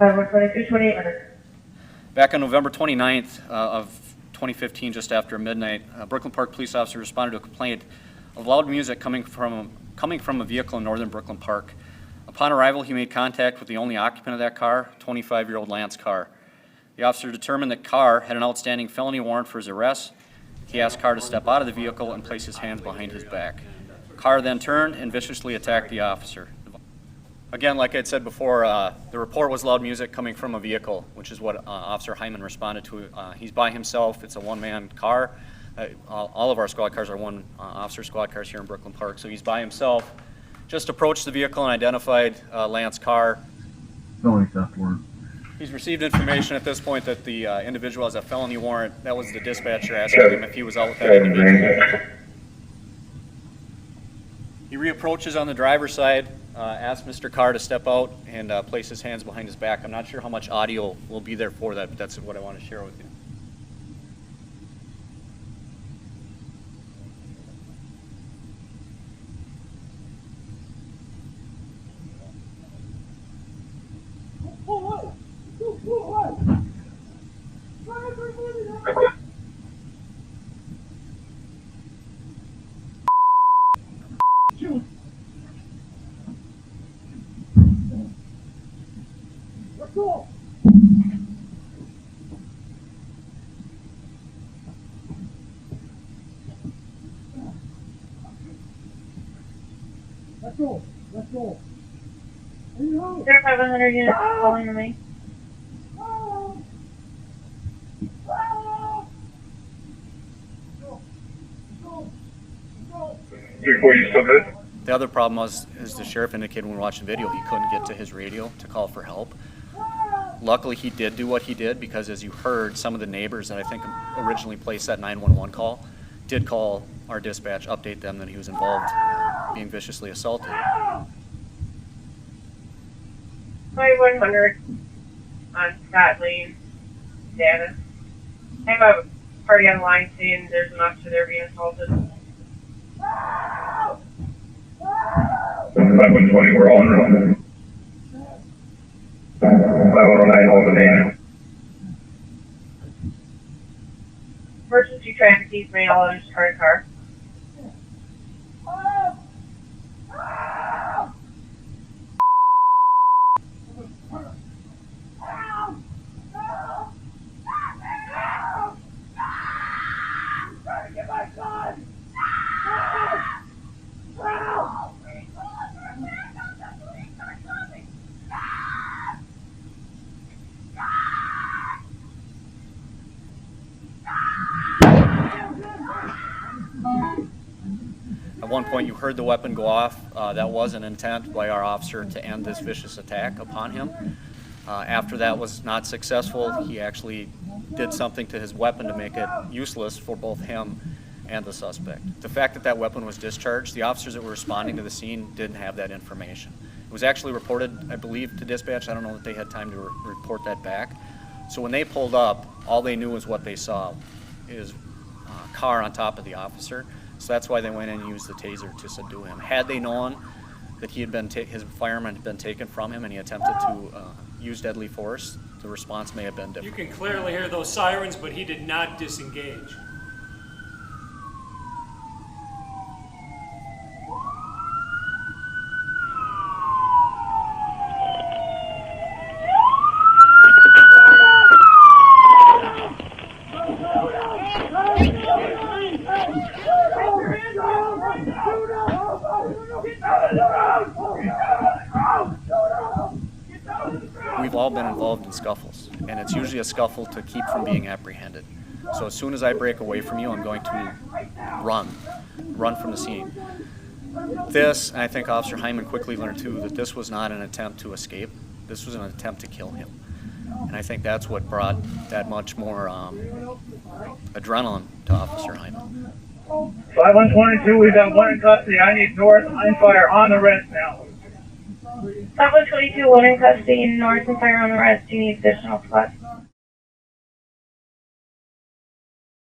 5-1-22-2800. Back on November 29th of 2015, just after midnight, Brooklyn Park police officer responded to a complaint of loud music coming from a vehicle in northern Brooklyn Park. Upon arrival, he made contact with the only occupant of that car, 25-year-old Lance Carr. The officer determined that Carr had an outstanding felony warrant for his arrest. He asked Carr to step out of the vehicle and place his hands behind his back. Carr then turned and viciously attacked the officer. Again, like I had said before, the report was loud music coming from a vehicle, which is what Officer Hyman responded to. He's by himself. It's a one-man car. All of our squad cars are one-officer squad cars here in Brooklyn Park. So he's by himself. Just approached the vehicle and identified Lance Carr. Felony theft warrant. He's received information at this point that the individual has a felony warrant. That was the dispatcher asking him if he was out with that individual. He reapproaches on the driver's side, asks Mr. Carr to step out and place his hands behind his back. I'm not sure how much audio will be there for that, but that's what I want to share with you. Let's go! Let's go! Let's go! 500 units calling to me. The other problem was, as the sheriff indicated when we were watching the video, he couldn't get to his radio to call for help. Luckily, he did do what he did because, as you heard, some of the neighbors that I think originally placed that 911 call did call our dispatch, update them that he was involved being viciously assaulted. 2100 on Scott Lane status. I have a party on the line saying there's an officer there being assaulted. 520, we're all in room. 509, hold the van. Emergency traffic keys may all use credit card. At one point, you heard the weapon go off. That was an intent by our officer to end this vicious attack upon him. After that was not successful, he actually did something to his weapon to make it useless for both him and the suspect. The fact that that weapon was discharged, the officers that were responding to the scene didn't have that information. It was actually reported, I believe, to dispatch. I don't know that they had time to report that back. So when they pulled up, all they knew was what they saw is a car on top of the officer. So that's why they went in and used the taser to subdue him. Had they known that he had been his firearm had been taken from him and he attempted to use deadly force, the response may have been different. You can clearly hear those sirens, but he did not disengage. We've all been involved in scuffles, and it's usually a scuffle to keep from being apprehended. So as soon as I break away from you, I'm going to run from the scene. This, and I think Officer Hyman quickly learned too, that this was not an attempt to escape. This was an attempt to kill him. And I think that's what brought that much more adrenaline to Officer Hyman. 5122, we've got one in custody. I need north line fire on the rest now. 5122, one in custody, north and fire on the rest. Do you need additional spots?